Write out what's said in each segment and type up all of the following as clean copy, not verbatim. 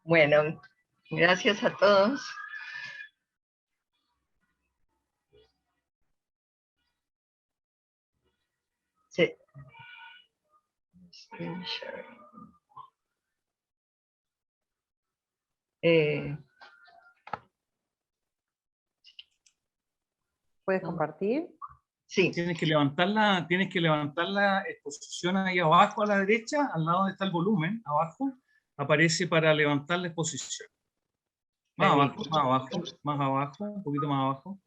Bueno, gracias a todos. Sí. Screen sharing. ¿Puedes compartir? Sí. Tienes que levantar la exposición ahí abajo a la derecha, al lado donde está el volumen, abajo, aparece para levantar la exposición. Más abajo, más abajo, más abajo, un poquito más abajo.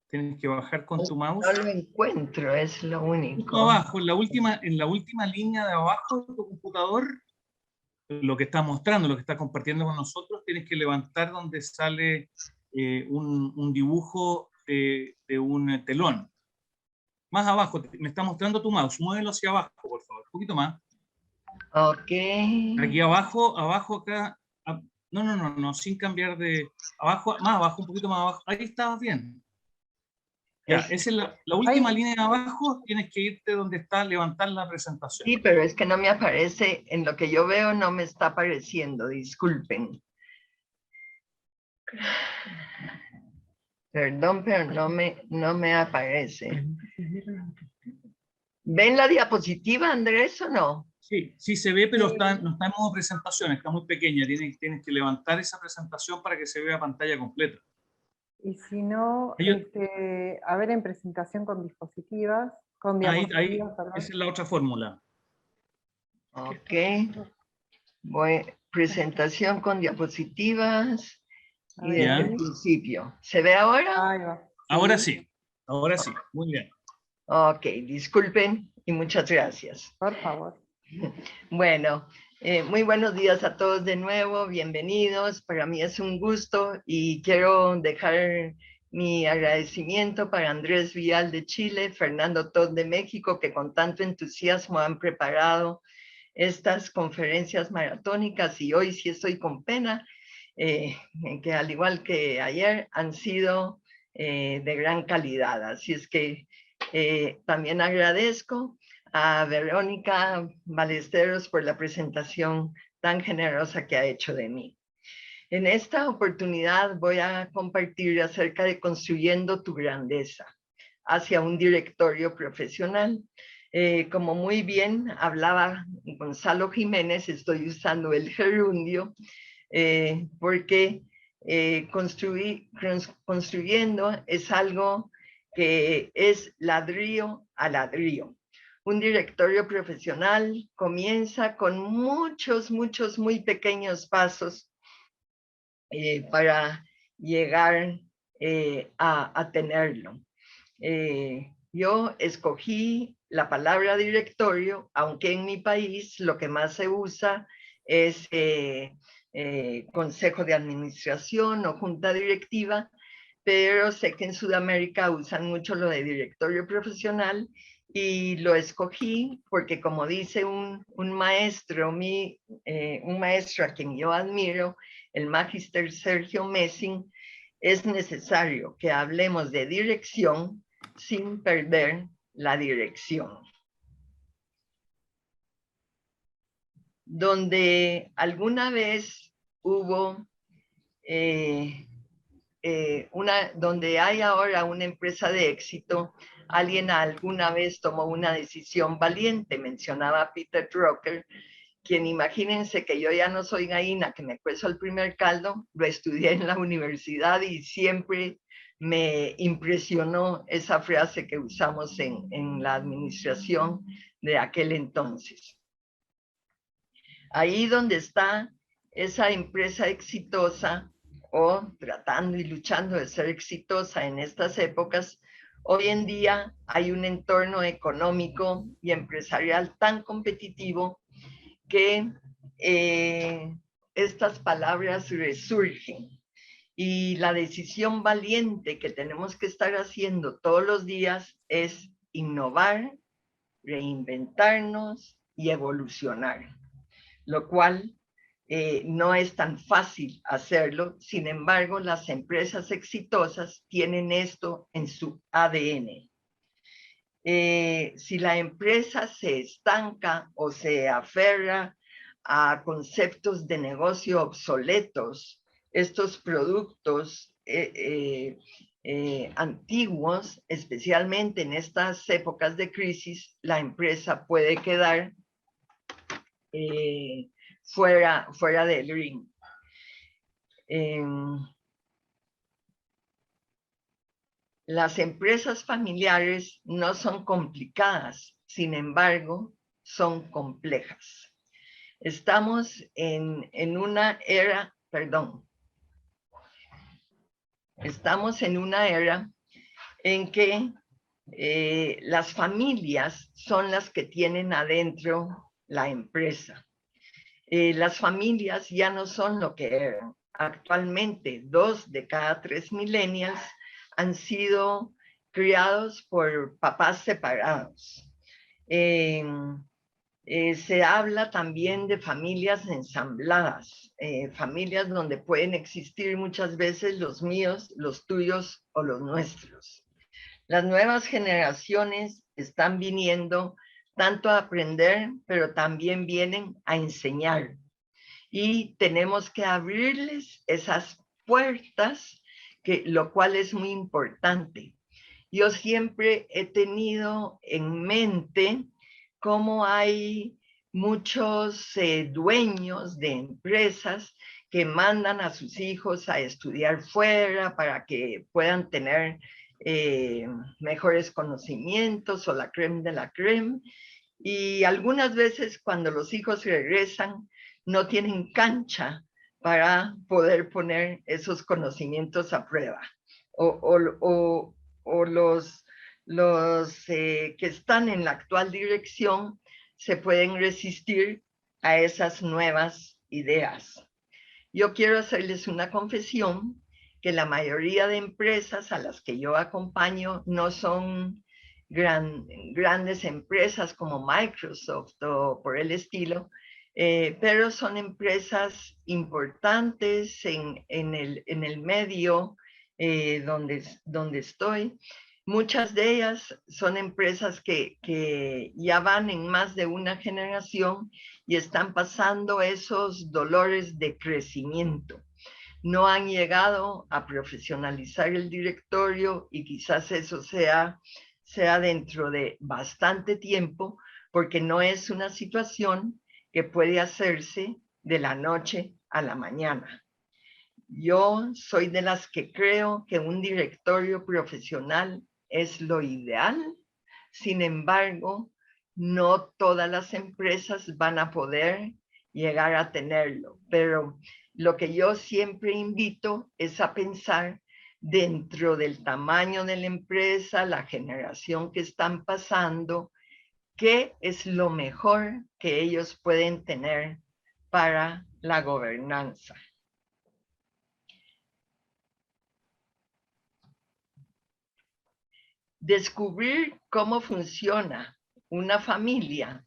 Tienes que bajar con tu mouse. No lo encuentro, es lo único. Abajo, en la última línea de abajo de tu computador, lo que está mostrando, lo que está compartiendo con nosotros, tienes que levantar donde sale un dibujo de un telón. Más abajo, me está mostrando tu mouse, muévelo hacia abajo, por favor, un poquito más. Ok. Aquí abajo, acá, no, sin cambiar de, abajo, más abajo, un poquito más abajo, ahí estabas bien. Ya, esa es la última línea de abajo, tienes que irte donde está, levantar la presentación. Sí, pero es que no me aparece, en lo que yo veo no me está apareciendo, disculpen. Perdón, pero no me aparece. ¿Ven la diapositiva, Andrés, o no? Sí, sí se ve, pero no está en modo presentación, está muy pequeña. Tienes que levantar esa presentación para que se vea pantalla completa. Y si no, a ver, en presentación con diapositivas, ahí, perdón. esa es la otra fórmula. Ok. Presentación con diapositivas y desde el principio. ¿Se ve ahora? Ahí va. Sí. Ahora sí, muy bien. Ok, disculpen y muchas gracias. Por favor. Bueno, muy buenos días a todos de nuevo, bienvenidos. Para mí es un gusto y quiero dejar mi agradecimiento para Andrés Vial de Chile, Fernando Todd de México, que con tanto entusiasmo han preparado estas conferencias maratónicas, y hoy sí estoy con pena, que al igual que ayer han sido de gran calidad. Así es que también agradezco a Verónica Ballesteros por la presentación tan generosa que ha hecho de mí. En esta oportunidad voy a compartir acerca de construyendo tu grandeza hacia un directorio profesional. Como muy bien hablaba Gonzalo Jiménez, estoy usando el gerundio porque construyendo es algo que es ladrillo a ladrillo. Un directorio profesional comienza con muchos muy pequeños pasos para llegar a tenerlo. Yo escogí la palabra directorio, aunque en mi país lo que más se usa es consejo de administración o junta directiva, pero sé que en Sudamérica usan mucho lo de directorio profesional y lo escogí porque, como dice un maestro a quien yo admiro, el Magister Sergio Messing, es necesario que hablemos de dirección sin perder la dirección. Donde alguna vez hubo donde hay ahora una empresa de éxito, alguien alguna vez tomó una decisión valiente, mencionaba Peter Drucker, quien, imagínense que yo ya no soy gallina, que me cuezo el primer caldo, lo estudié en la universidad y siempre me impresionó esa frase que usamos en la administración de aquel entonces. Ahí donde está esa empresa exitosa o tratando y luchando de ser exitosa en estas épocas, hoy en día hay un entorno económico y empresarial tan competitivo que estas palabras resurgen. Y la decisión valiente que tenemos que estar haciendo todos los días es innovar, reinventarnos y evolucionar. lo cual no es tan fácil hacerlo. Sin embargo, las empresas exitosas tienen esto en su ADN. Si la empresa se estanca o se aferra a conceptos de negocio obsoletos, estos productos antiguos, especialmente en estas épocas de crisis, la empresa puede quedar fuera del ring. Las empresas familiares no son complicadas, sin embargo, son complejas. Estamos en una era, estamos en una era en que las familias son las que tienen adentro la empresa. Las familias ya no son lo que eran. Actualmente, 2 de cada 3 millennials han sido criados por papás separados. Se habla también de familias ensambladas, familias donde pueden existir muchas veces los míos, los tuyos o los nuestros. Las nuevas generaciones están viniendo tanto a aprender, pero también vienen a enseñar. Y tenemos que abrirles esas puertas, lo cual es muy importante. Yo siempre he tenido en mente cómo hay muchos dueños de empresas que mandan a sus hijos a estudiar fuera para que puedan tener mejores conocimientos o la crème de la crème. Y algunas veces cuando los hijos regresan, no tienen cancha para poder poner esos conocimientos a prueba. O los que están en la actual dirección se pueden resistir a esas nuevas ideas. Yo quiero hacerles una confesión, que la mayoría de empresas a las que yo acompaño no son grandes empresas como Microsoft o por el estilo, pero son empresas importantes en el medio donde estoy. Muchas de ellas son empresas que ya van en más de una generación y están pasando esos dolores de crecimiento. No han llegado a profesionalizar el directorio y quizás eso sea dentro de bastante tiempo, porque no es una situación que puede hacerse de la noche a la mañana. Yo soy de las que creo que un directorio profesional es lo ideal. Sin embargo, no todas las empresas van a poder llegar a tenerlo, pero lo que yo siempre invito es a pensar dentro del tamaño de la empresa, la generación que están pasando, qué es lo mejor que ellos pueden tener para la gobernanza. Descubrir cómo funciona una familia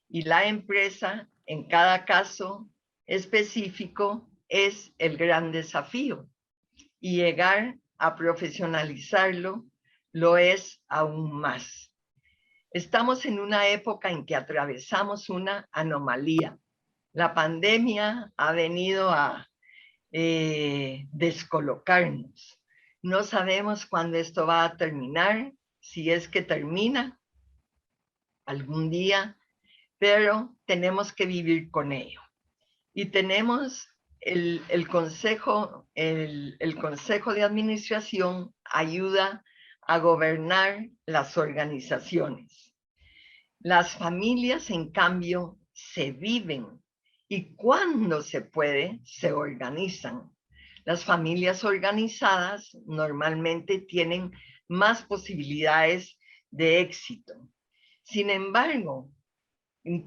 y la empresa en cada caso específico es el gran desafío, y llegar a profesionalizarlo lo es aún más. Estamos en una época en que atravesamos una anomalía. La pandemia ha venido a descolocarnos. No sabemos cuándo esto va a terminar, si es que termina algún día, pero tenemos que vivir con ello. Y tenemos el consejo de administración ayuda a gobernar las organizaciones. Las familias, en cambio, se viven y cuando se puede, se organizan. Las familias organizadas normalmente tienen más posibilidades de éxito. Sin embargo,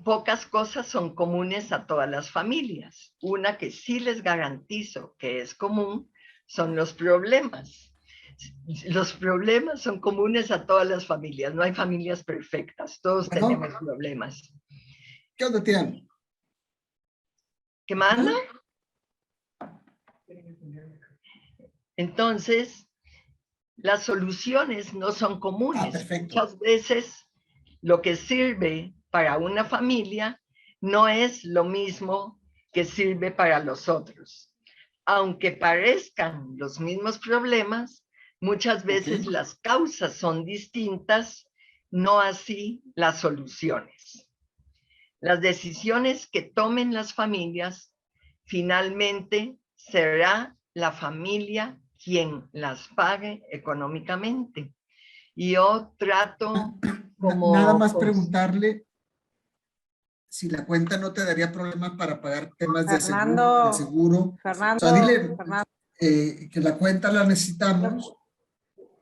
pocas cosas son comunes a todas las familias. Una que sí les garantizo que es común son los problemas. Los problemas son comunes a todas las familias. No hay familias perfectas. Todos tenemos problemas. ¿Qué onda, Tian? ¿Qué manda? Entonces, las soluciones no son comunes. Muchas veces lo que sirve para una familia no es lo mismo que sirve para los otros. Aunque parezcan los mismos problemas, muchas veces las causas son distintas, no así las soluciones. Las decisiones que tomen las familias, finalmente será la familia quien las pague económicamente. Y yo trato como... Nada más preguntarle si la cuenta no te daría problemas para pagar temas de seguro. Fernando, O sea, dile que la cuenta la necesitamos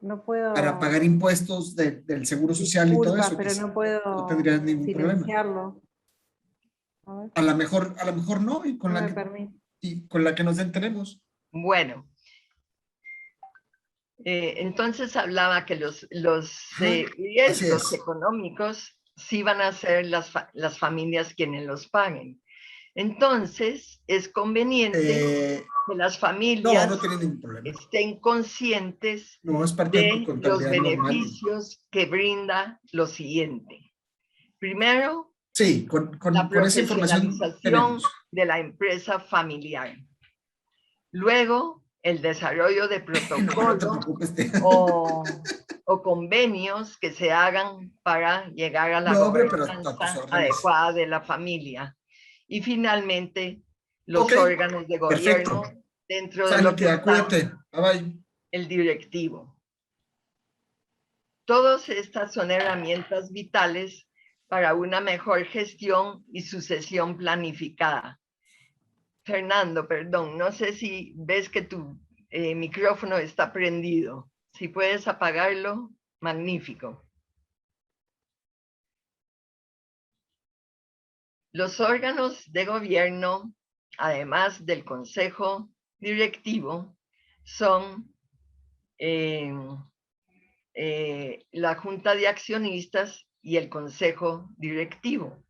no puedo, para pagar impuestos del seguro social y todo eso. pero no puedo no tendrías ningún silenciarlo. problema. A lo mejor no, y con, con la que nos enteremos. Bueno, entonces hablaba que los riesgos económicos sí van a ser las familias quienes los paguen. Entonces, es conveniente que las familias estén conscientes de los beneficios que brinda lo siguiente. Primero, sí, con esa información de la empresa familiar. Luego, el desarrollo de protocolos o convenios que se hagan para llegar a la gobernanza adecuada de la familia. Y finalmente, los órganos de gobierno dentro de lo que está el directivo. Todas estas son herramientas vitales para una mejor gestión y sucesión planificada. Fernando, perdón, no sé si ves que tu micrófono está prendido. Si puedes apagarlo, magnífico. Los órganos de gobierno, además del consejo directivo, son la junta de accionistas y el consejo directivo.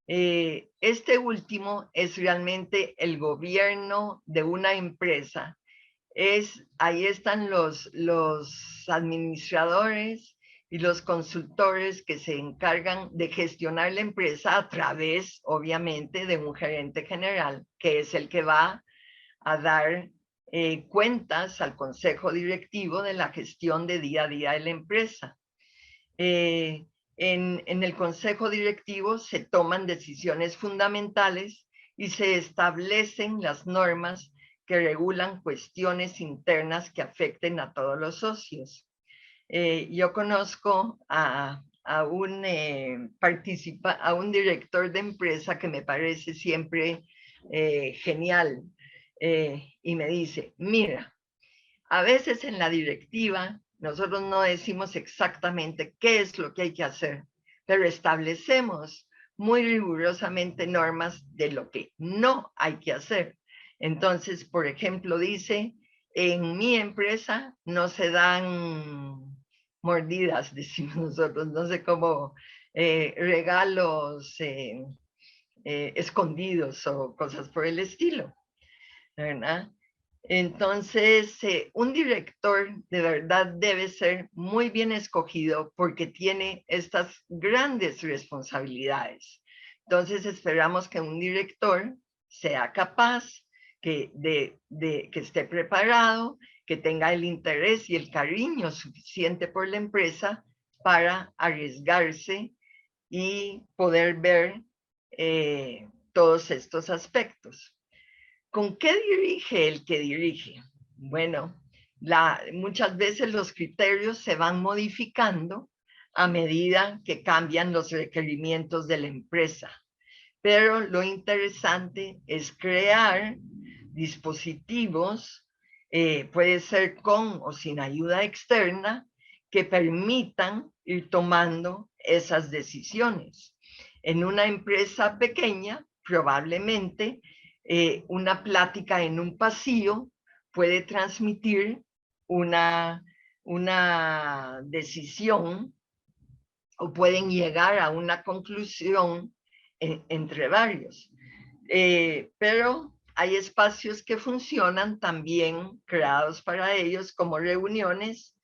Este último es realmente el gobierno de una empresa. Ahí están los administradores y los consultores que se encargan de gestionar la empresa a través, obviamente, de un gerente general, que es el que va a dar cuentas al consejo directivo de la gestión de día a día de la empresa. En el consejo directivo se toman decisiones fundamentales y se establecen las normas que regulan cuestiones internas que afecten a todos los socios. Yo conozco a un director de empresa que me parece siempre genial y me dice, mira, a veces en la directiva nosotros no decimos exactamente qué es lo que hay que hacer, pero establecemos muy rigurosamente normas de lo que no hay que hacer. Entonces, por ejemplo, dice, en mi empresa no se dan mordidas, decimos nosotros, no sé cómo, regalos escondidos o cosas por el estilo, ¿verdad? Entonces, un director de verdad debe ser muy bien escogido porque tiene estas grandes responsabilidades. Entonces, esperamos que un director sea capaz, que esté preparado, que tenga el interés y el cariño suficiente por la empresa para arriesgarse y poder ver todos estos aspectos. ¿Con qué dirige el que dirige? Bueno, muchas veces los criterios se van modificando a medida que cambian los requerimientos de la empresa. Pero lo interesante es crear dispositivos, puede ser con o sin ayuda externa, que permitan ir tomando esas decisiones. En una empresa pequeña, probablemente, una plática en un pasillo puede transmitir una decisión o pueden llegar a una conclusión entre varios. pero hay espacios que funcionan también creados para ellos, como reuniones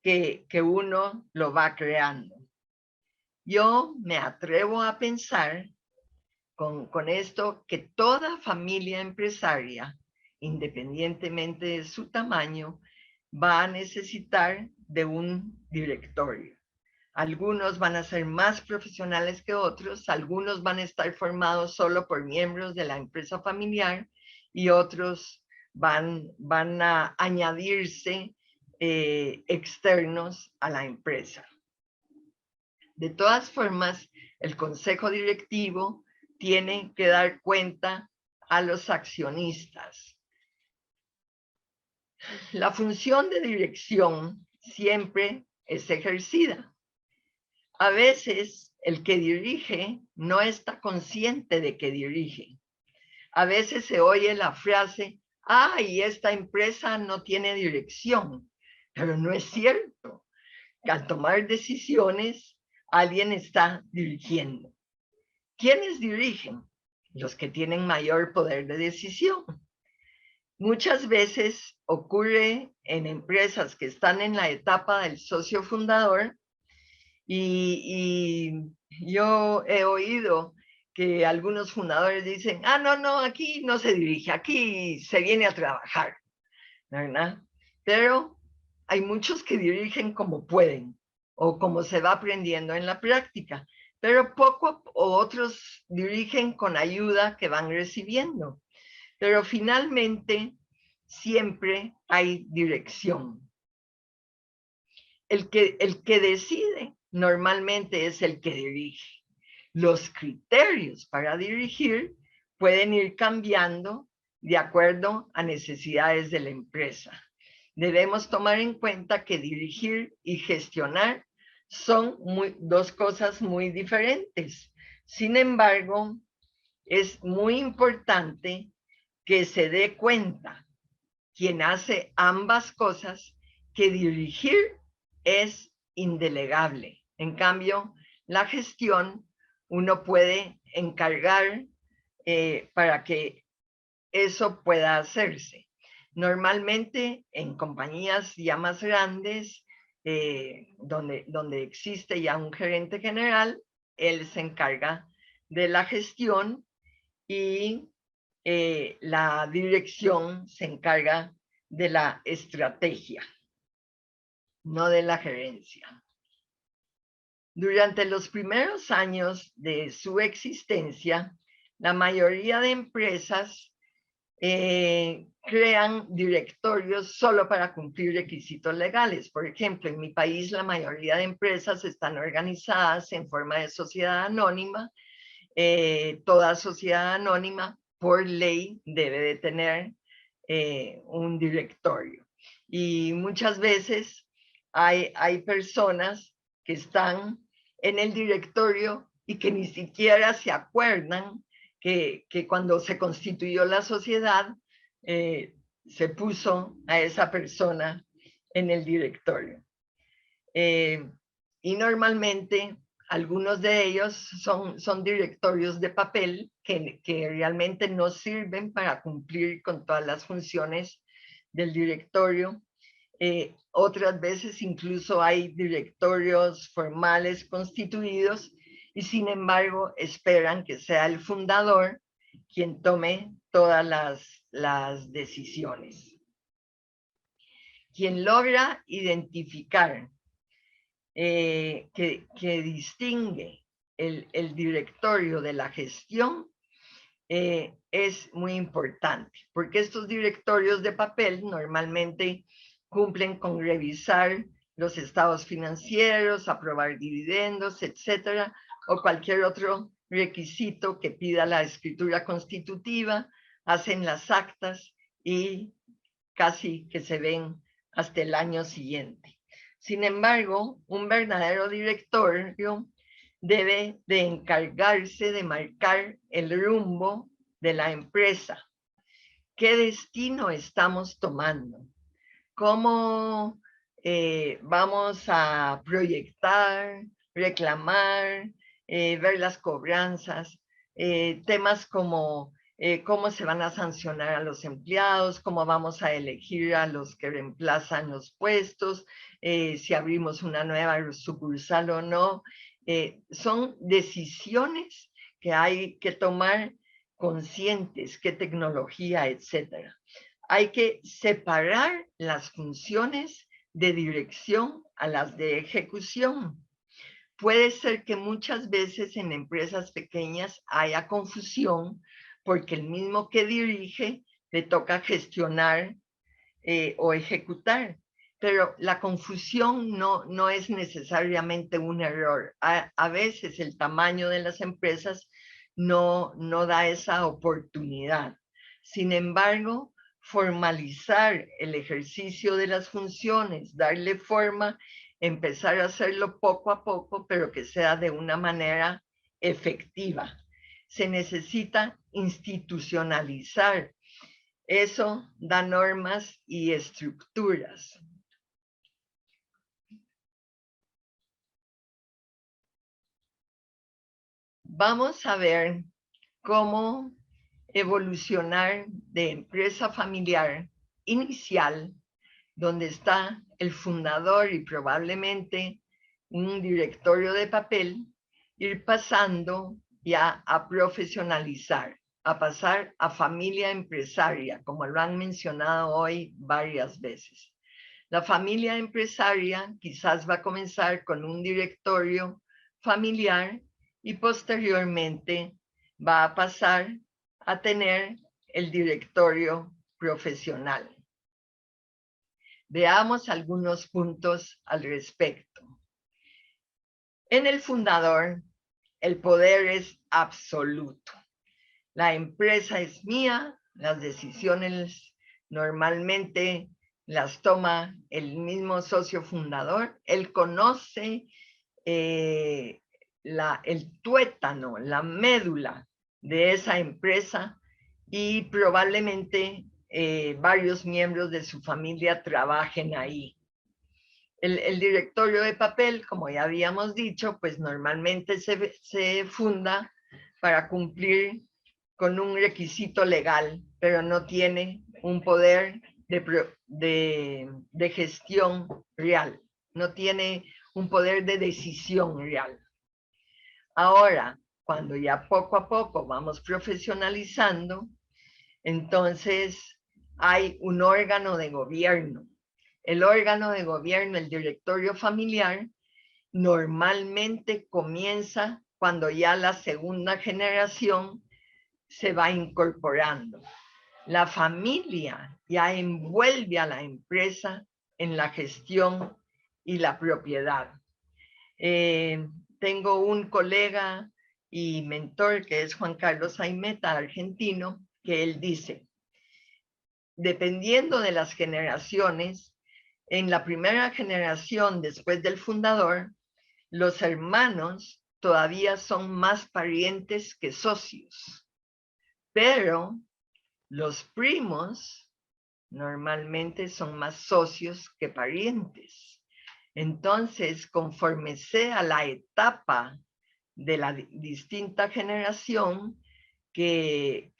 que uno lo va creando. Yo me atrevo a pensar con esto que toda familia empresaria, independientemente de su tamaño, va a necesitar de un directorio. Algunos van a ser más profesionales que otros, algunos van a estar formados solo por miembros de la empresa familiar y otros van a añadirse externos a la empresa. De todas formas, el consejo directivo tiene que dar cuenta a los accionistas. La función de dirección siempre es ejercida. A veces el que dirige no está consciente de que dirige. A veces se oye la frase, y esta empresa no tiene dirección, pero no es cierto. Al tomar decisiones, alguien está dirigiendo. ¿Quiénes dirigen? Los que tienen mayor poder de decisión. Muchas veces ocurre en empresas que están en la etapa del socio fundador y yo he oído que algunos fundadores dicen, no, aquí no se dirige, aquí se viene a trabajar, ¿verdad? Pero hay muchos que dirigen como pueden o como se va aprendiendo en la práctica, pero otros dirigen con ayuda que van recibiendo. Pero finalmente siempre hay dirección. El que decide normalmente es el que dirige. Los criterios para dirigir pueden ir cambiando de acuerdo a necesidades de la empresa. Debemos tomar en cuenta que dirigir y gestionar son dos cosas muy diferentes. Sin embargo, es muy importante que se dé cuenta quien hace ambas cosas, que dirigir es indelegable. En cambio, la gestión uno puede encargar para que eso pueda hacerse. Normalmente en compañías ya más grandes, donde existe ya un gerente general, él se encarga de la gestión y la dirección se encarga de la estrategia, no de la gerencia. Durante los primeros años de su existencia, la mayoría de empresas crean directorios solo para cumplir requisitos legales. Por ejemplo, en mi país la mayoría de empresas están organizadas en forma de sociedad anónima. Toda sociedad anónima por ley debe de tener un directorio. Y muchas veces hay personas que están en el directorio y que ni siquiera se acuerdan que cuando se constituyó la sociedad se puso a esa persona en el directorio. Y normalmente algunos de ellos son directorios de papel que realmente no sirven para cumplir con todas las funciones del directorio. Otras veces incluso hay directorios formales constituidos y sin embargo esperan que sea el fundador quien tome todas las decisiones. Quien logra identificar que distingue el directorio de la gestión es muy importante, porque estos directorios de papel normalmente cumplen con revisar los estados financieros, aprobar dividendos, etcétera, o cualquier otro requisito que pida la escritura constitutiva, hacen las actas y casi que se ven hasta el año siguiente. Sin embargo, un verdadero directorio debe de encargarse de marcar el rumbo de la empresa. ¿Qué destino estamos tomando? ¿Cómo vamos a proyectar, reclamar, ver las cobranzas? Temas como cómo se van a sancionar a los empleados, cómo vamos a elegir a los que reemplazan los puestos, si abrimos una nueva sucursal o no. Son decisiones que hay que tomar conscientes, qué tecnología, etcétera. Hay que separar las funciones de dirección a las de ejecución. Puede ser que muchas veces en empresas pequeñas haya confusión porque el mismo que dirige le toca gestionar o ejecutar. Pero la confusión no es necesariamente un error. A veces el tamaño de las empresas no da esa oportunidad. Sin embargo, formalizar el ejercicio de las funciones, darle forma, empezar a hacerlo poco a poco, pero que sea de una manera efectiva. Se necesita institucionalizar. Eso da normas y estructuras. Vamos a ver cómo evolucionar de empresa familiar inicial, donde está el fundador y probablemente un directorio de papel, ir pasando ya a profesionalizar, a pasar a familia empresaria, como lo han mencionado hoy varias veces. La familia empresaria quizás va a comenzar con un directorio familiar y posteriormente va a pasar a tener el directorio profesional. Veamos algunos puntos al respecto. En el fundador, el poder es absoluto. La empresa es mía, las decisiones normalmente las toma el mismo socio fundador. Él conoce el tuétano, la médula de esa empresa y probablemente varios miembros de su familia trabajen ahí. El directorio de papel, como ya habíamos dicho, pues normalmente se funda para cumplir con un requisito legal, pero no tiene un poder de gestión real, no tiene un poder de decisión real. Ahora, cuando ya poco a poco vamos profesionalizando, entonces hay un órgano de gobierno. El órgano de gobierno, el directorio familiar, normalmente comienza cuando ya la segunda generación se va incorporando. La familia ya envuelve a la empresa en la gestión y la propiedad. Tengo un colega y mentor que es Juan Carlos Aimeta, argentino, que él dice, dependiendo de las generaciones, en la primera generación después del fundador, los hermanos todavía son más parientes que socios, pero los primos normalmente son más socios que parientes. Entonces, conforme sea la etapa de la distinta generación que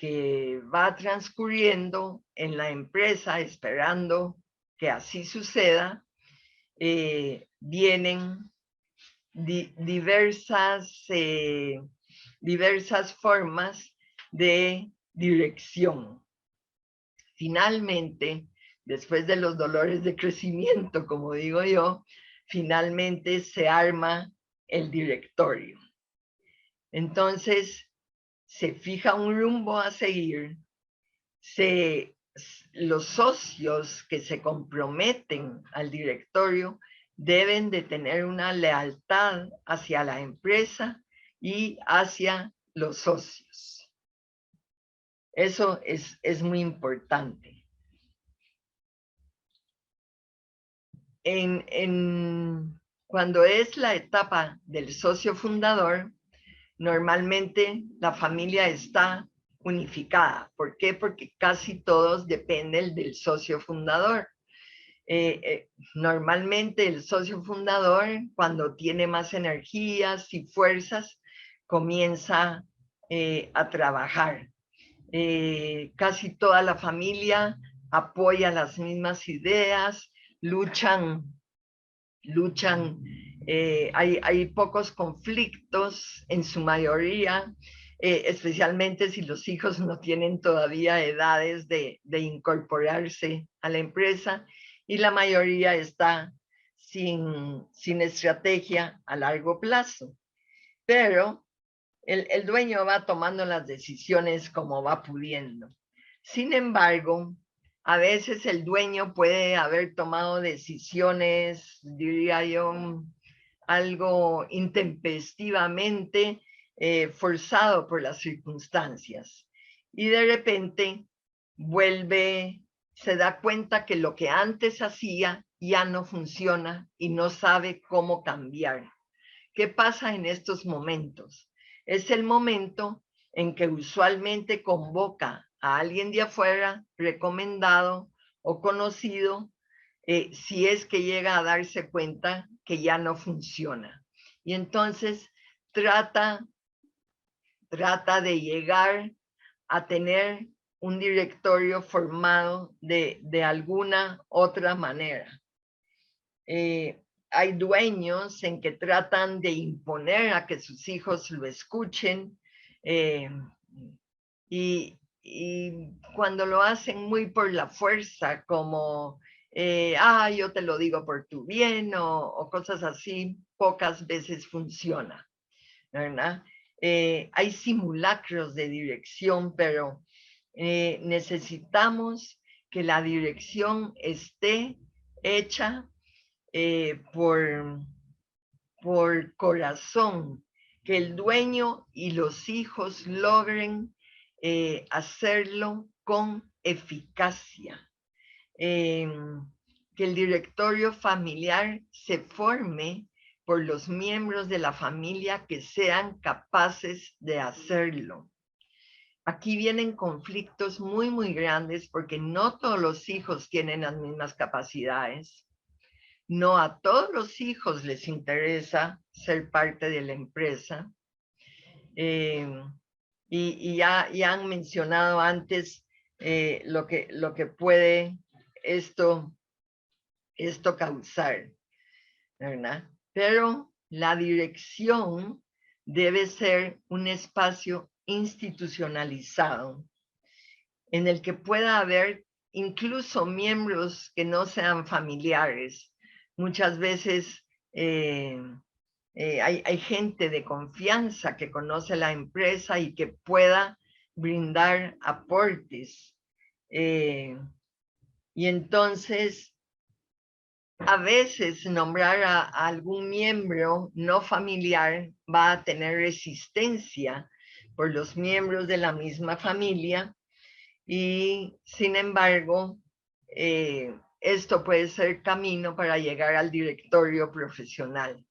va transcurriendo en la empresa, esperando que así suceda, vienen diversas formas de dirección. Finalmente, después de los dolores de crecimiento, como digo yo, finalmente se arma el directorio. Entonces, se fija un rumbo a seguir, los socios que se comprometen al directorio deben de tener una lealtad hacia la empresa y hacia los socios. Eso es muy importante. Cuando es la etapa del socio fundador, normalmente la familia está unificada. ¿Por qué? Porque casi todos dependen del socio fundador. Normalmente el socio fundador, cuando tiene más energías y fuerzas, comienza a trabajar. casi toda la familia apoya las mismas ideas, luchan, hay pocos conflictos en su mayoría, especialmente si los hijos no tienen todavía edades de incorporarse a la empresa, y la mayoría está sin estrategia a largo plazo. Pero el dueño va tomando las decisiones como va pudiendo. Sin embargo, a veces el dueño puede haber tomado decisiones, diría yo, algo intempestivamente, forzado por las circunstancias. Y de repente se da cuenta que lo que antes hacía ya no funciona y no sabe cómo cambiar. ¿Qué pasa en estos momentos? Es el momento en que usualmente convoca a alguien de afuera, recomendado o conocido, si es que llega a darse cuenta que ya no funciona. Y entonces trata de llegar a tener un directorio formado de alguna otra manera. Hay dueños en que tratan de imponer a que sus hijos lo escuchen, y cuando lo hacen muy por la fuerza, como, yo te lo digo por tu bien, o cosas así, pocas veces funciona, ¿verdad? Hay simulacros de dirección, pero necesitamos que la dirección esté hecha por corazón, que el dueño y los hijos logren hacerlo con eficacia, que el directorio familiar se forme por los miembros de la familia que sean capaces de hacerlo. Aquí vienen conflictos muy, muy grandes porque no todos los hijos tienen las mismas capacidades. No a todos los hijos les interesa ser parte de la empresa. Y ya han mencionado antes lo que puede esto causar, ¿verdad? Pero la dirección debe ser un espacio institucionalizado en el que pueda haber incluso miembros que no sean familiares. Muchas veces hay gente de confianza que conoce la empresa y que pueda brindar aportes. Y entonces, a veces nombrar a algún miembro no familiar va a tener resistencia por los miembros de la misma familia, y sin embargo, esto puede ser camino para llegar al directorio profesional.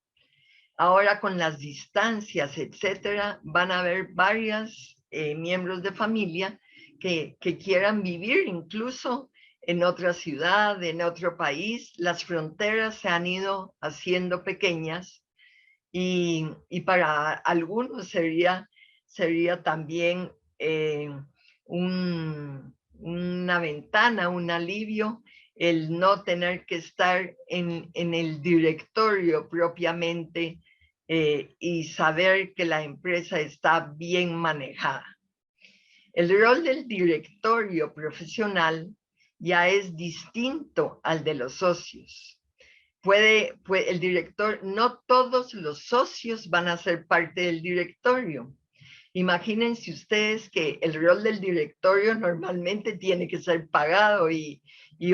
Ahora, con las distancias, etcétera, van a haber varios miembros de familia que quieran vivir incluso en otra ciudad, en otro país. Las fronteras se han ido haciendo pequeñas, y para algunos sería también una ventana, un alivio, el no tener que estar en el directorio propiamente, y saber que la empresa está bien manejada. El rol del directorio profesional ya es distinto al de los socios. El director, no todos los socios van a ser parte del directorio. Imagínense ustedes que el rol del directorio normalmente tiene que ser pagado, y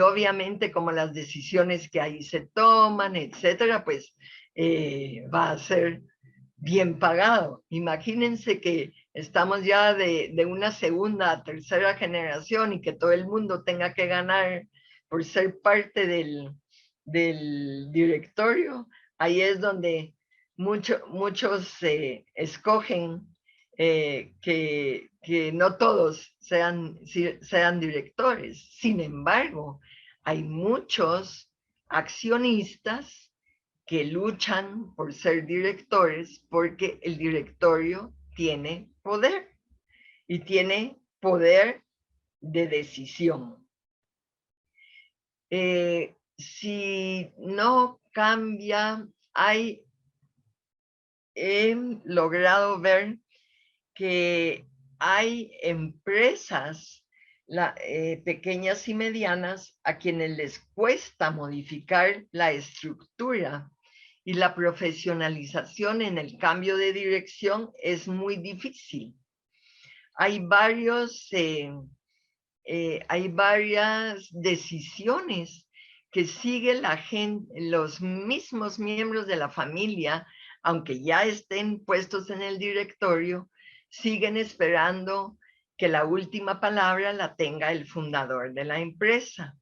obviamente como las decisiones que ahí se toman, etcétera, pues va a ser bien pagado. Imagínense que estamos ya de una segunda a tercera generación y que todo el mundo tenga que ganar por ser parte del directorio. Ahí es donde muchos escogen que no todos sean directores. Sin embargo, hay muchos accionistas que luchan por ser directores porque el directorio tiene poder y tiene poder de decisión. Si no cambia, he logrado ver que hay empresas pequeñas y medianas a quienes les cuesta modificar la estructura y la profesionalización en el cambio de dirección es muy difícil. Hay varias decisiones que sigue la gente, los mismos miembros de la familia, aunque ya estén puestos en el directorio, siguen esperando que la última palabra la tenga el fundador de la empresa.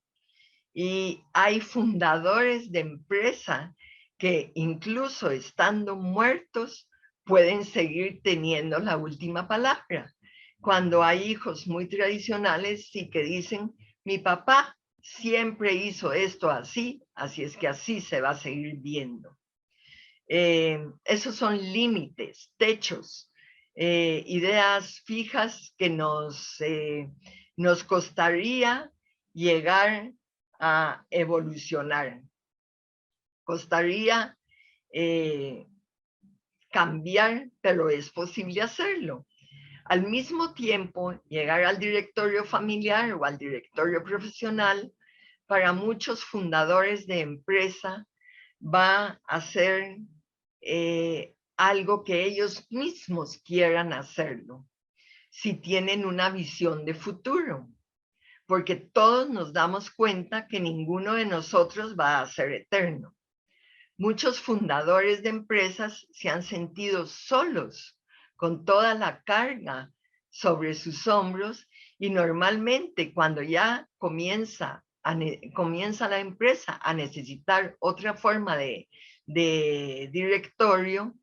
Y hay fundadores de empresa que incluso estando muertos pueden seguir teniendo la última palabra. Cuando hay hijos muy tradicionales y que dicen, mi papá siempre hizo esto así, así es que así se va a seguir viendo. Esos son límites, techos, ideas fijas que nos costaría llegar a evolucionar. Costaría cambiar, pero es posible hacerlo. Al mismo tiempo, llegar al directorio familiar o al directorio profesional, para muchos fundadores de empresa, va a ser algo que ellos mismos quieran hacerlo, si tienen una visión de futuro, porque todos nos damos cuenta que ninguno de nosotros va a ser eterno. Muchos fundadores de empresas se han sentido solos con toda la carga sobre sus hombros y normalmente cuando ya comienza la empresa a necesitar otra forma de directorio,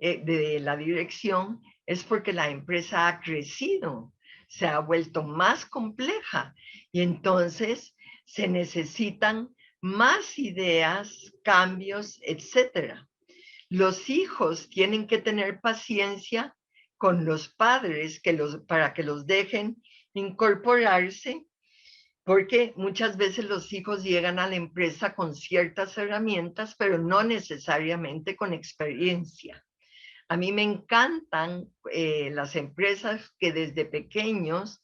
de la dirección, es porque la empresa ha crecido, se ha vuelto más compleja y entonces se necesitan más ideas, cambios, etcétera. Los hijos tienen que tener paciencia con los padres para que los dejen incorporarse, porque muchas veces los hijos llegan a la empresa con ciertas herramientas, pero no necesariamente con experiencia. A mí me encantan las empresas que desde pequeños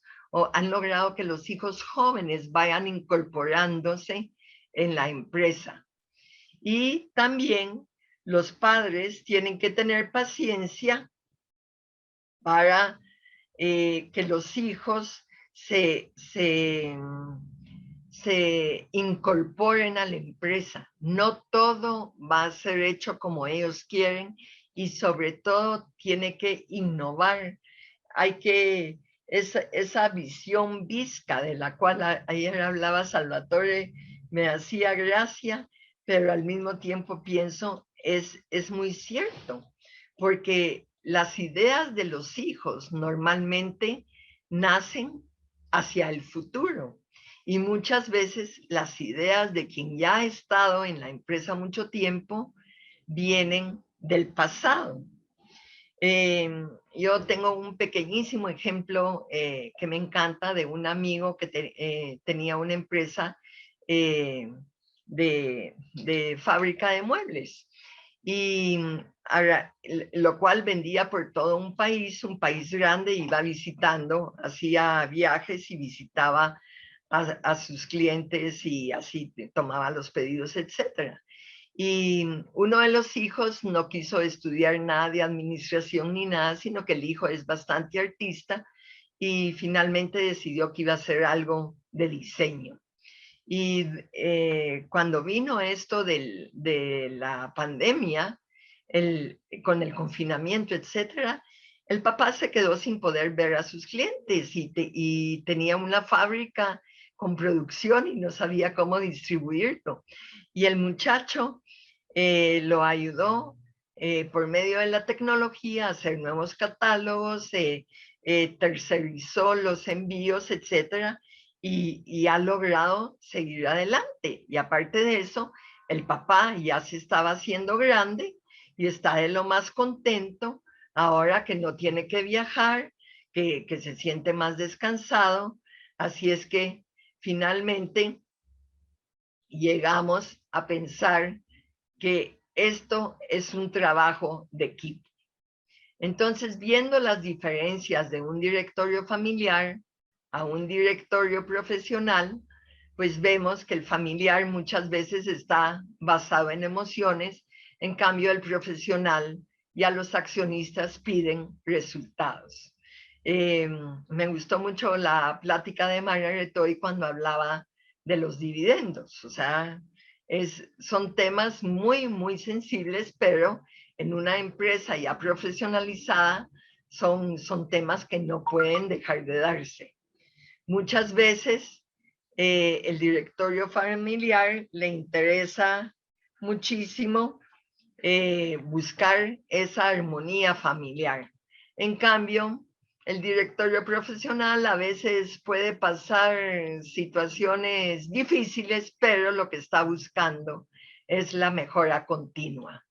han logrado que los hijos jóvenes vayan incorporándose en la empresa. Y también los padres tienen que tener paciencia para que los hijos se incorporen a la empresa. No todo va a ser hecho como ellos quieren y sobre todo tiene que innovar. Hay que, esa visión visca de la cual ayer hablaba Salvatore, me hacía gracia, pero al mismo tiempo pienso, es muy cierto, porque las ideas de los hijos normalmente nacen hacia el futuro y muchas veces las ideas de quien ya ha estado en la empresa mucho tiempo vienen del pasado. Yo tengo un pequeñísimo ejemplo que me encanta de un amigo que tenía una empresa de fábrica de muebles y lo cual vendía por todo un país grande, iba visitando, hacía viajes y visitaba a sus clientes y así tomaba los pedidos, etcétera. Y uno de los hijos no quiso estudiar nada de administración ni nada, sino que el hijo es bastante artista y finalmente decidió que iba a hacer algo de diseño. Y cuando vino esto de la pandemia, con el confinamiento, etcétera, el papá se quedó sin poder ver a sus clientes y tenía una fábrica con producción y no sabía cómo distribuirlo. Y el muchacho lo ayudó por medio de la tecnología a hacer nuevos catálogos, tercerizó los envíos, etcétera, y ha logrado seguir adelante. Y aparte de eso, el papá ya se estaba haciendo grande y está de lo más contento ahora que no tiene que viajar, que se siente más descansado. Así es que finalmente llegamos a pensar que esto es un trabajo de equipo. Entonces, viendo las diferencias de un directorio familiar a un directorio profesional, pues vemos que el familiar muchas veces está basado en emociones, en cambio el profesional y a los accionistas piden resultados. Me gustó mucho la plática de Margaret hoy cuando hablaba de los dividendos, o sea, son temas muy, muy sensibles, pero en una empresa ya profesionalizada son temas que no pueden dejar de darse. Muchas veces el directorio familiar le interesa muchísimo buscar esa armonía familiar. En cambio, el directorio profesional a veces puede pasar situaciones difíciles, pero lo que está buscando es la mejora continua.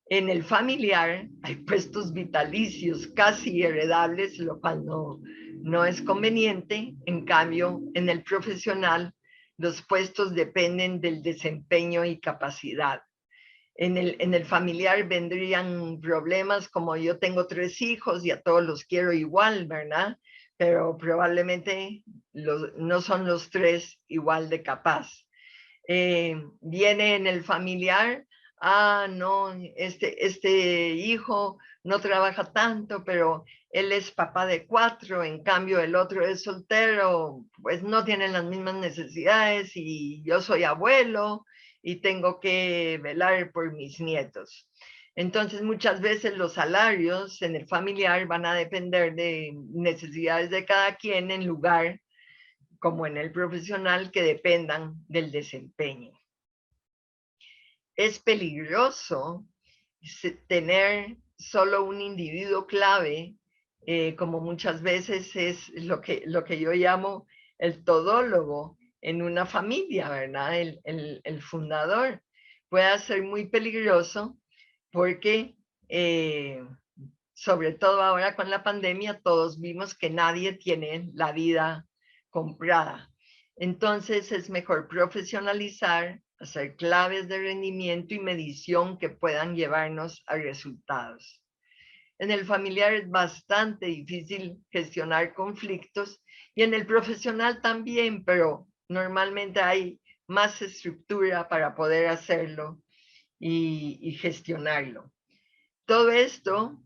En el familiar hay puestos vitalicios casi heredables, lo cual no es conveniente. En cambio, en el profesional, los puestos dependen del desempeño y capacidad. En el familiar vendrían problemas como yo tengo 3 hijos y a todos los quiero igual, ¿verdad? Pero probablemente no son los 3 igual de capaz. Viene en el familiar, no, este hijo no trabaja tanto, pero él es papá de 4, en cambio el otro es soltero, pues no tienen las mismas necesidades y yo soy abuelo y tengo que velar por mis nietos. Entonces muchas veces los salarios en el familiar van a depender de necesidades de cada quien en lugar, como en el profesional, que dependan del desempeño. Es peligroso tener solo un individuo clave, como muchas veces es lo que yo llamo el todólogo en una familia, ¿verdad? El fundador puede ser muy peligroso porque, sobre todo ahora con la pandemia, todos vimos que nadie tiene la vida comprada. Entonces es mejor profesionalizar, hacer claves de rendimiento y medición que puedan llevarnos a resultados. En el familiar es bastante difícil gestionar conflictos y en el profesional también, pero normalmente hay más estructura para poder hacerlo y gestionarlo. Todo esto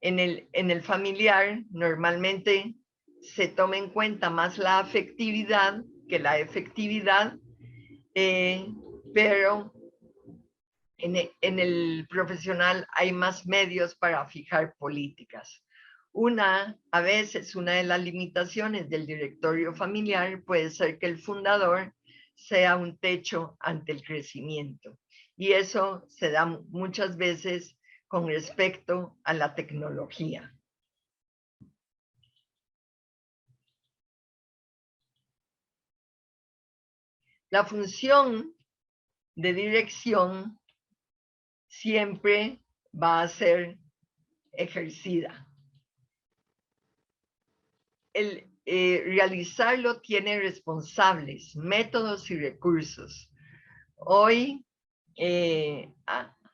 en el familiar normalmente se toma en cuenta más la afectividad que la efectividad, pero en el profesional hay más medios para fijar políticas. A veces una de las limitaciones del directorio familiar puede ser que el fundador sea un techo ante el crecimiento. Y eso se da muchas veces con respecto a la tecnología. La función de dirección siempre va a ser ejercida. Realizarlo tiene responsables, métodos y recursos. Hoy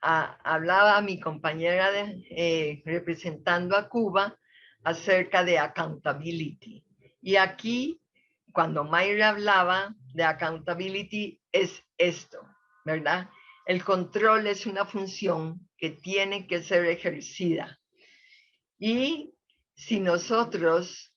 hablaba mi compañera representando a Cuba acerca de accountability. Y aquí, cuando Mayra hablaba de accountability, es esto, ¿verdad? El control es una función que tiene que ser ejercida. Y si nosotros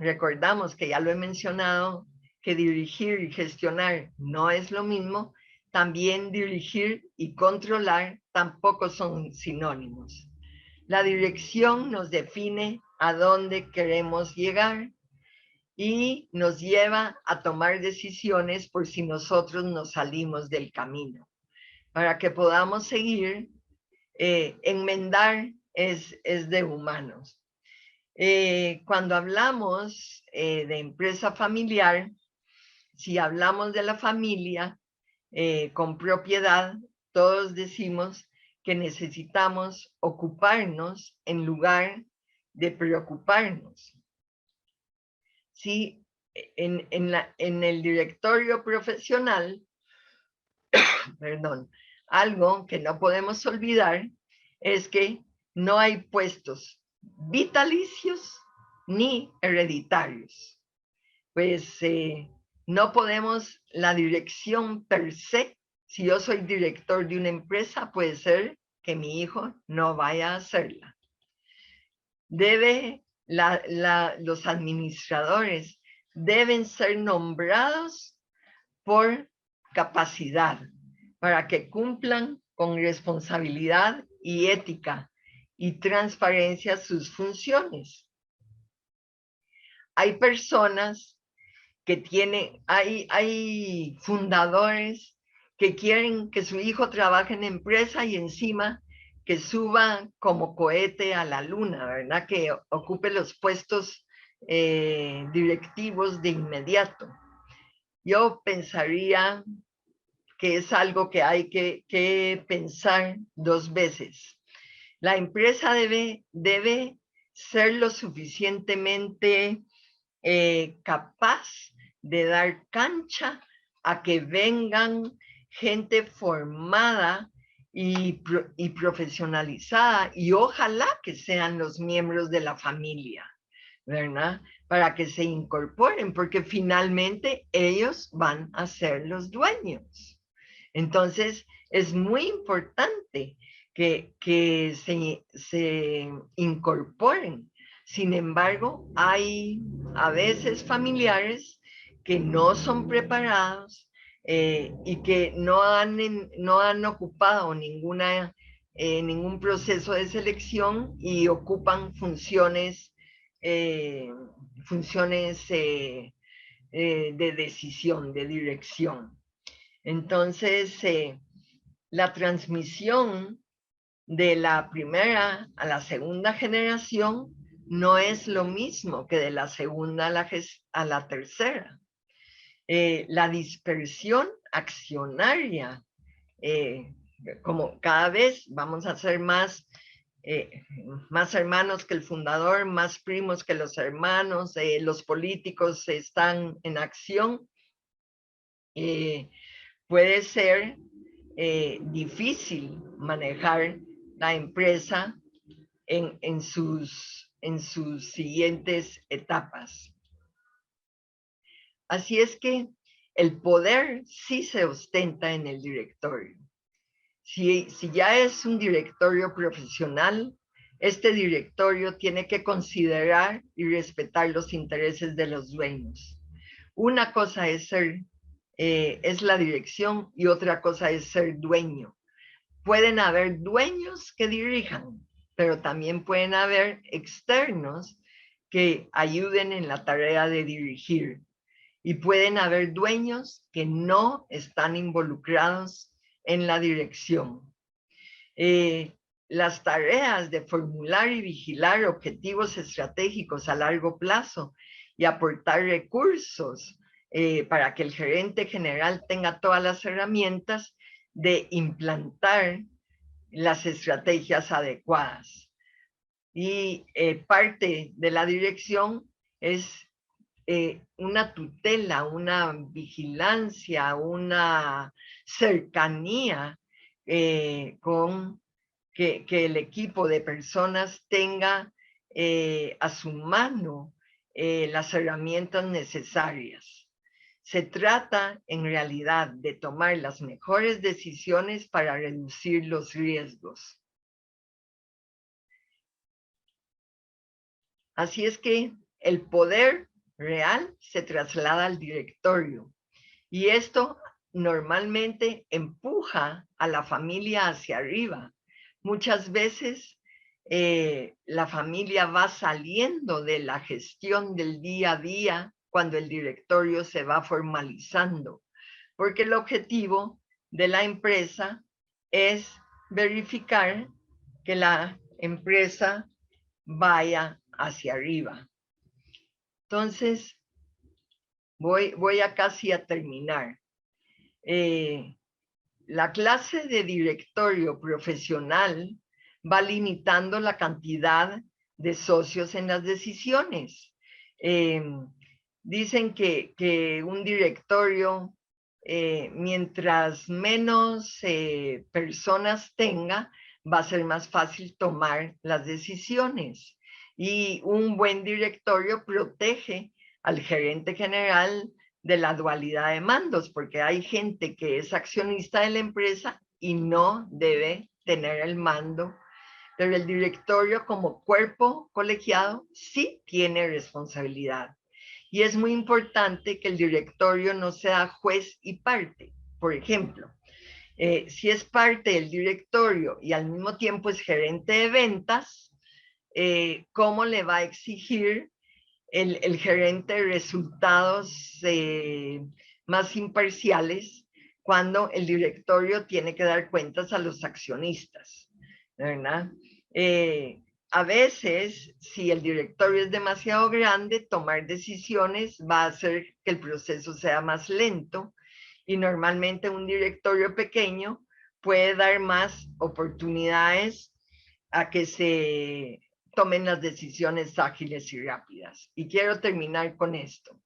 recordamos que ya lo he mencionado, que dirigir y gestionar no es lo mismo, también dirigir y controlar tampoco son sinónimos. La dirección nos define a dónde queremos llegar y nos lleva a tomar decisiones por si nosotros nos salimos del camino. Para que podamos seguir, enmendar es de humanos. Cuando hablamos de empresa familiar, si hablamos de la familia con propiedad, todos decimos que necesitamos ocuparnos en lugar de preocuparnos. Sí, en el directorio profesional, perdón, algo que no podemos olvidar es que no hay puestos vitalicios ni hereditarios. Pues no podemos, la dirección per se, si yo soy director de una empresa, puede ser que mi hijo no vaya a hacerla. Los administradores deben ser nombrados por capacidad para que cumplan con responsabilidad y ética y transparencia sus funciones. Hay personas que tienen, hay fundadores que quieren que su hijo trabaje en empresa y encima que suba como cohete a la luna, ¿verdad? Que ocupe los puestos directivos de inmediato. Yo pensaría que es algo que hay que pensar dos veces. La empresa debe ser lo suficientemente capaz de dar cancha a que vengan gente formada y profesionalizada, y ojalá que sean los miembros de la familia, ¿verdad? Para que se incorporen, porque finalmente ellos van a ser los dueños. Entonces, es muy importante que se incorporen. Sin embargo, hay a veces familiares que no son preparados y que no han ocupado ningún proceso de selección y ocupan funciones de decisión, de dirección. Entonces, la transmisión de la primera a la segunda generación no es lo mismo que de la segunda a la tercera. La dispersión accionaria, como cada vez vamos a ser más hermanos que el fundador, más primos que los hermanos, los políticos están en acción, puede ser difícil manejar la empresa en sus siguientes etapas. Así es que el poder sí se ostenta en el directorio. Si ya es un directorio profesional, este directorio tiene que considerar y respetar los intereses de los dueños. Una cosa es la dirección y otra cosa es ser dueño. Pueden haber dueños que dirijan, pero también pueden haber externos que ayuden en la tarea de dirigir. Y pueden haber dueños que no están involucrados en la dirección. Las tareas de formular y vigilar objetivos estratégicos a largo plazo y aportar recursos para que el gerente general tenga todas las herramientas de implantar las estrategias adecuadas. Y parte de la dirección es una tutela, una vigilancia, una cercanía con que el equipo de personas tenga a su mano las herramientas necesarias. Se trata en realidad de tomar las mejores decisiones para reducir los riesgos. Así es que el poder real se traslada al directorio y esto normalmente empuja a la familia hacia arriba. Muchas veces la familia va saliendo de la gestión del día a día cuando el directorio se va formalizando, porque el objetivo de la empresa es verificar que la empresa vaya hacia arriba. Entonces, voy a casi a terminar. La clase de directorio profesional va limitando la cantidad de socios en las decisiones. Dicen que un directorio, mientras menos personas tenga, va a ser más fácil tomar las decisiones. Y un buen directorio protege al gerente general de la dualidad de mandos, porque hay gente que es accionista de la empresa y no debe tener el mando, pero el directorio como cuerpo colegiado sí tiene responsabilidad. Y es muy importante que el directorio no sea juez y parte. Por ejemplo, si es parte del directorio y al mismo tiempo es gerente de ventas, ¿cómo le va a exigir el gerente de resultados más imparciales cuando el directorio tiene que dar cuentas a los accionistas? ¿Verdad? A veces, si el directorio es demasiado grande, tomar decisiones va a hacer que el proceso sea más lento, y normalmente un directorio pequeño puede dar más oportunidades a que se tomen las decisiones ágiles y rápidas. Y quiero terminar con esto.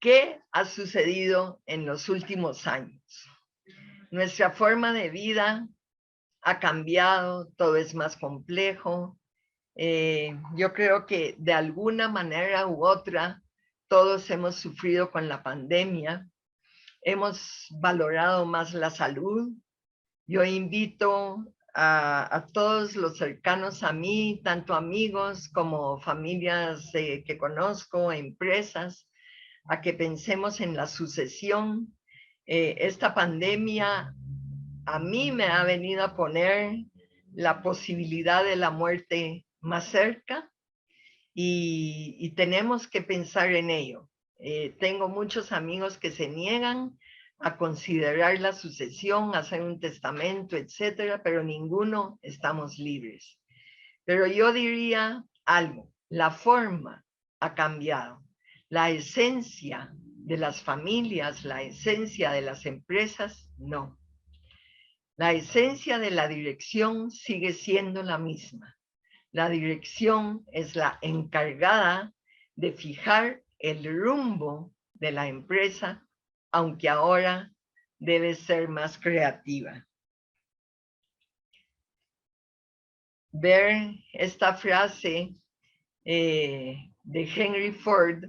¿Qué ha sucedido en los últimos años? Nuestra forma de vida ha cambiado, todo es más complejo. Yo creo que de alguna manera u otra todos hemos sufrido con la pandemia, hemos valorado más la salud. Yo invito a todos los cercanos a mí, tanto amigos como familias que conozco, empresas, a que pensemos en la sucesión. Esta pandemia a mí me ha venido a poner la posibilidad de la muerte más cerca, y tenemos que pensar en ello. Tengo muchos amigos que se niegan a considerar la sucesión, hacer un testamento, etcétera, pero ninguno estamos libres. Pero yo diría algo: la forma ha cambiado, la esencia de las familias, la esencia de las empresas, no. La esencia de la dirección sigue siendo la misma. La dirección es la encargada de fijar el rumbo de la empresa, aunque ahora debe ser más creativa. Ver esta frase de Henry Ford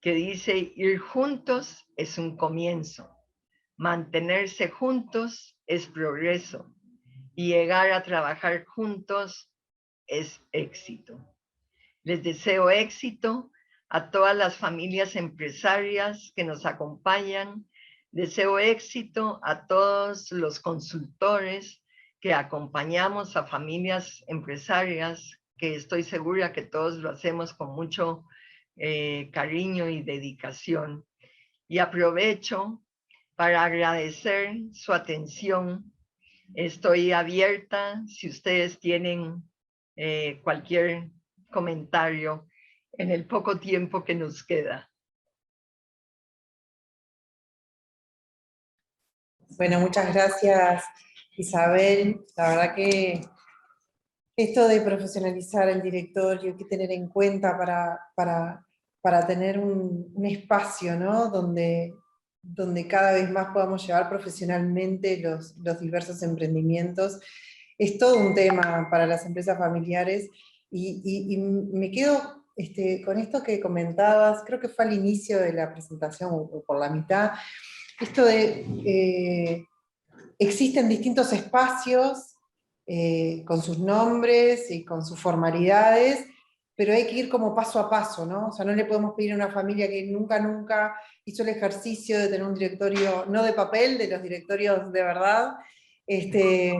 que dice: ir juntos es un comienzo, mantenerse juntos es progreso, y llegar a trabajar juntos es éxito. Les deseo éxito a todas las familias empresarias que nos acompañan. Deseo éxito a todos los consultores que acompañamos a familias empresarias, que estoy segura que todos lo hacemos con mucho cariño y dedicación. Y aprovecho para agradecer su atención. Estoy abierta si ustedes tienen cualquier comentario en el poco tiempo que nos queda. Bueno, muchas gracias, Isabel. La verdad que esto de profesionalizar el directorio hay que tener en cuenta para tener un espacio, ¿no? donde cada vez más podamos llevar profesionalmente los diversos emprendimientos. Es todo un tema para las empresas familiares, y me quedo con esto que comentabas, creo que fue al inicio de la presentación, o por la mitad, esto de existen distintos espacios con sus nombres y con sus formalidades, pero hay que ir como paso a paso, ¿no? O sea, no le podemos pedir a una familia que nunca hizo el ejercicio de tener un directorio, no de papel, de los directorios de verdad, que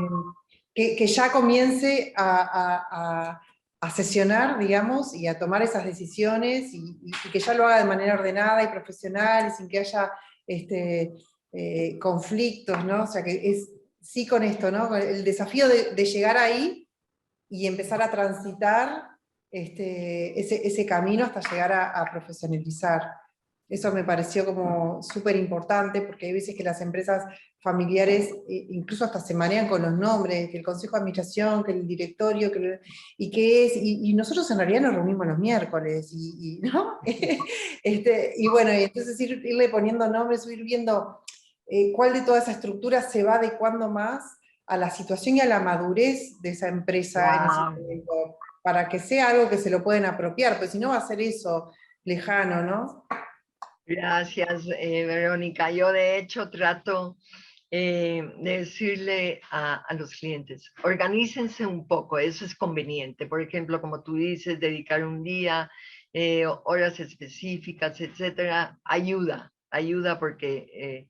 ya comience a sesionar, digamos, y a tomar esas decisiones, y que ya lo haga de manera ordenada y profesional, y sin que haya conflictos, ¿no? O sea, que es sí con esto, ¿no? El desafío de llegar ahí y empezar a transitar ese camino hasta llegar a profesionalizar. Eso me pareció como súper importante, porque hay veces que las empresas familiares incluso hasta se marean con los nombres, que el consejo de administración, que el directorio, y nosotros en realidad nos reunimos los miércoles, ¿no? Y bueno, y entonces irle poniendo nombres, ir viendo cuál de toda esa estructura se va adecuando más a la situación y a la madurez de esa empresa en ese momento, para que sea algo que se lo pueden apropiar, pues si no va a ser eso lejano, ¿no? Gracias, Verónica. Yo de hecho trato de decirle a los clientes, organícense un poco, eso es conveniente. Por ejemplo, como tú dices, dedicar un día, horas específicas, etcétera, ayuda porque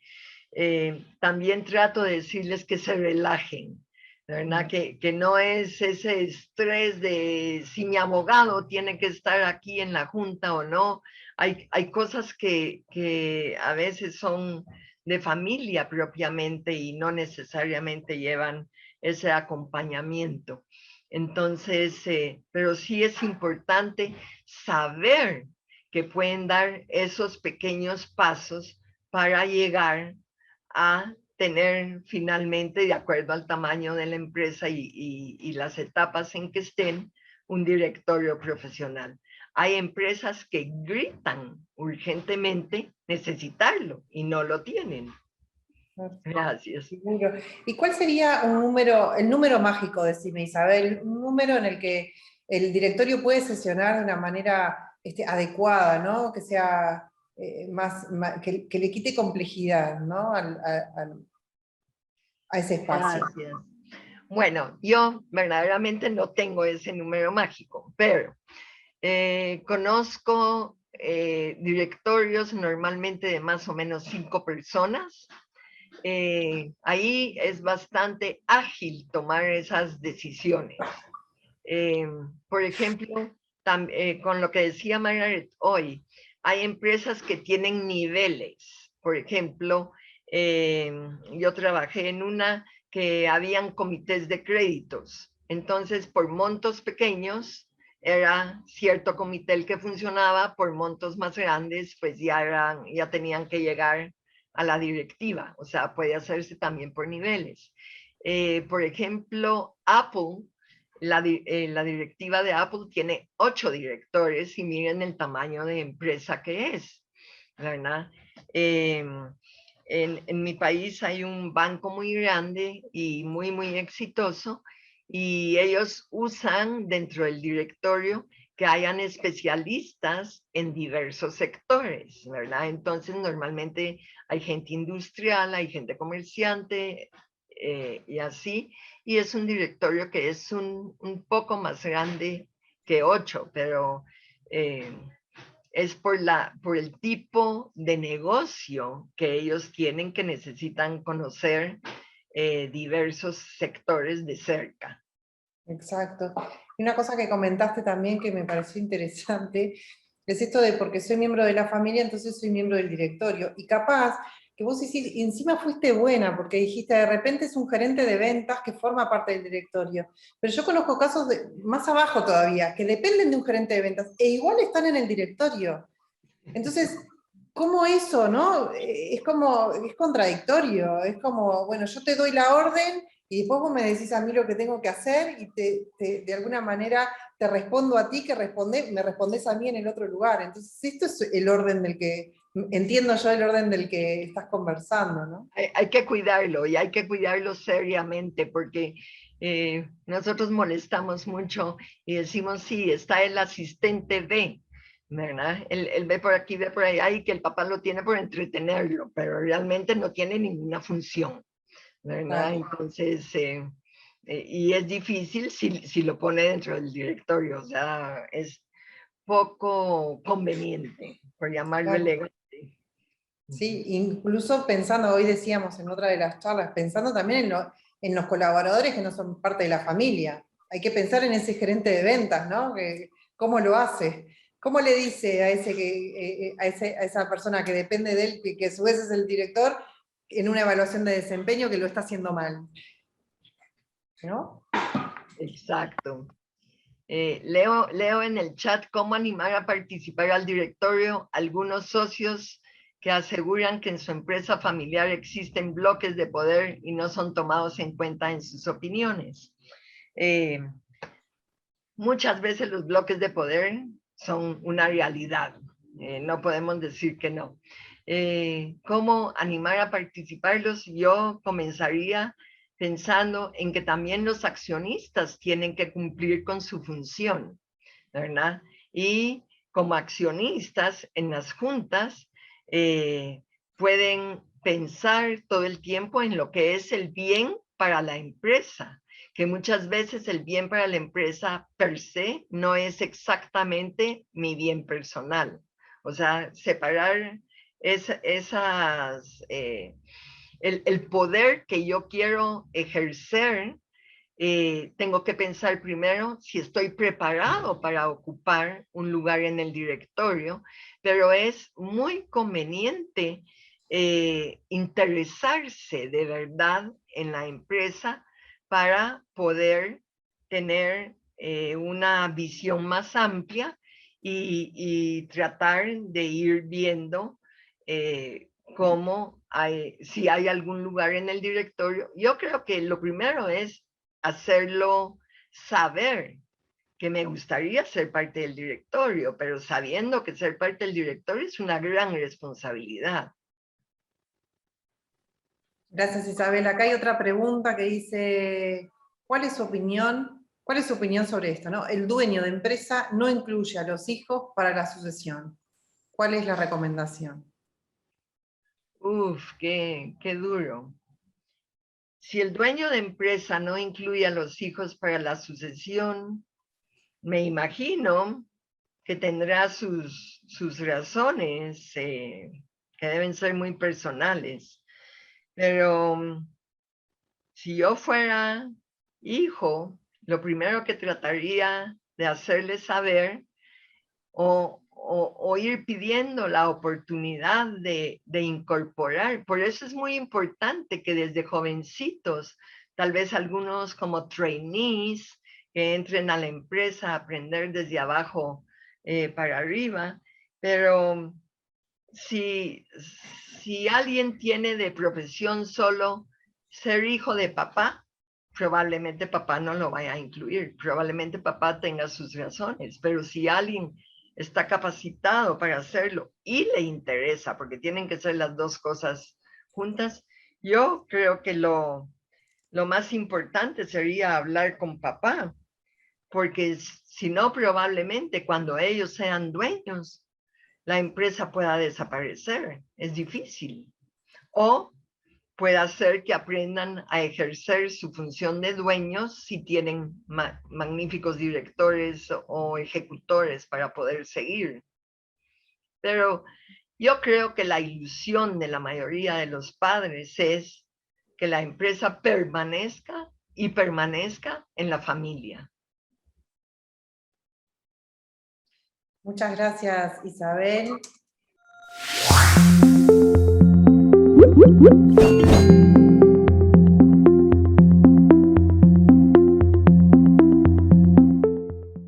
también trato de decirles que se relajen, ¿verdad? Que no es ese estrés de si mi abogado tiene que estar aquí en la junta o no. Hay cosas que a veces son de familia propiamente y no necesariamente llevan ese acompañamiento. Entonces, pero sí es importante saber que pueden dar esos pequeños pasos para llegar a tener finalmente, de acuerdo al tamaño de la empresa y las etapas en que estén, un directorio profesional. Hay empresas que gritan urgentemente necesitarlo y no lo tienen. Gracias. ¿Y cuál sería el número mágico, decime Isabel, un número en el que el directorio puede sesionar de una manera adecuada, ¿no? Que sea que le quite complejidad, ¿no? A ese espacio. Gracias. Bueno, yo verdaderamente no tengo ese número mágico, pero conozco directorios normalmente de más o menos 5 personas. Ahí es bastante ágil tomar esas decisiones. Por ejemplo, con lo que decía Margaret hoy, hay empresas que tienen niveles. Por ejemplo, yo trabajé en una que habían comités de créditos. Entonces, por montos pequeños, era cierto comité el que funcionaba, por montos más grandes, pues ya tenían que llegar a la directiva. O sea, puede hacerse también por niveles. Por ejemplo, Apple, la directiva de Apple tiene 8 directores y miren el tamaño de empresa que es, ¿verdad? En mi país hay un banco muy grande y muy exitoso y ellos usan dentro del directorio que hayan especialistas en diversos sectores, ¿verdad? Entonces normalmente hay gente industrial, hay gente comerciante y así, y es un directorio que es un poco más grande que 8, pero es por el tipo de negocio que ellos tienen, que necesitan conocer diversos sectores de cerca. Exacto. Y una cosa que comentaste también que me pareció interesante, es esto de porque soy miembro de la familia, entonces soy miembro del directorio. Y capaz que vos encima fuiste buena, porque dijiste, de repente es un gerente de ventas que forma parte del directorio. Pero yo conozco casos más abajo todavía, que dependen de un gerente de ventas, e igual están en el directorio. Entonces, ¿cómo eso, no? Es contradictorio, es como, bueno, yo te doy la orden, y después vos me decís a mí lo que tengo que hacer, y de alguna manera te respondo a ti, me respondés a mí en el otro lugar. Entonces, esto es el orden entiendo yo el orden del que estás conversando, ¿no? Hay que cuidarlo, y hay que cuidarlo seriamente, porque nosotros molestamos mucho y decimos, sí, está el asistente B, ¿verdad? Él ve por aquí, ve por allá, y que el papá lo tiene por entretenerlo, pero realmente no tiene ninguna función, ¿verdad? Claro. Entonces, y es difícil si lo pone dentro del directorio, o sea, es poco conveniente, por llamarlo Claro. elegante. Sí, incluso pensando, hoy decíamos en otra de las charlas, pensando también en los colaboradores que no son parte de la familia. Hay que pensar en ese gerente de ventas, ¿no? ¿Cómo lo hace? ¿Cómo le dice a esa persona que depende de él, que a su vez es el director, en una evaluación de desempeño que lo está haciendo mal? ¿No? Exacto. Leo en el chat cómo animar a participar al directorio algunos socios que aseguran que en su empresa familiar existen bloques de poder y no son tomados en cuenta en sus opiniones. Muchas veces los bloques de poder son una realidad, no podemos decir que no. ¿Cómo animar a participarlos? Yo comenzaría pensando en que también los accionistas tienen que cumplir con su función, ¿verdad? Y como accionistas en las juntas pueden pensar todo el tiempo en lo que es el bien para la empresa, que muchas veces el bien para la empresa per se no es exactamente mi bien personal. O sea, separar el poder que yo quiero ejercer, tengo que pensar primero si estoy preparado para ocupar un lugar en el directorio, pero es muy conveniente interesarse de verdad en la empresa para poder tener una visión más amplia y tratar de ir viendo si hay algún lugar en el directorio. Yo creo que lo primero es hacerlo saber que me gustaría ser parte del directorio, pero sabiendo que ser parte del directorio es una gran responsabilidad. Gracias, Isabel. Acá hay otra pregunta que dice, ¿cuál es su opinión sobre esto, ¿no? El dueño de empresa no incluye a los hijos para la sucesión. ¿Cuál es la recomendación? Uf, qué duro. Si el dueño de empresa no incluye a los hijos para la sucesión, me imagino que tendrá sus razones que deben ser muy personales. Pero si yo fuera hijo, lo primero que trataría de hacerle saber o ir pidiendo la oportunidad de incorporar. Por eso es muy importante que desde jovencitos, tal vez algunos como trainees, que entren a la empresa a aprender desde abajo para arriba, pero si alguien tiene de profesión solo ser hijo de papá, probablemente papá no lo vaya a incluir, probablemente papá tenga sus razones, pero si alguien está capacitado para hacerlo y le interesa, porque tienen que ser las dos cosas juntas, yo creo que lo más importante sería hablar con papá, porque si no, probablemente cuando ellos sean dueños, la empresa pueda desaparecer, es difícil. O puede hacer que aprendan a ejercer su función de dueños si tienen magníficos directores o ejecutores para poder seguir. Pero yo creo que la ilusión de la mayoría de los padres es que la empresa permanezca y permanezca en la familia. Muchas gracias, Isabel.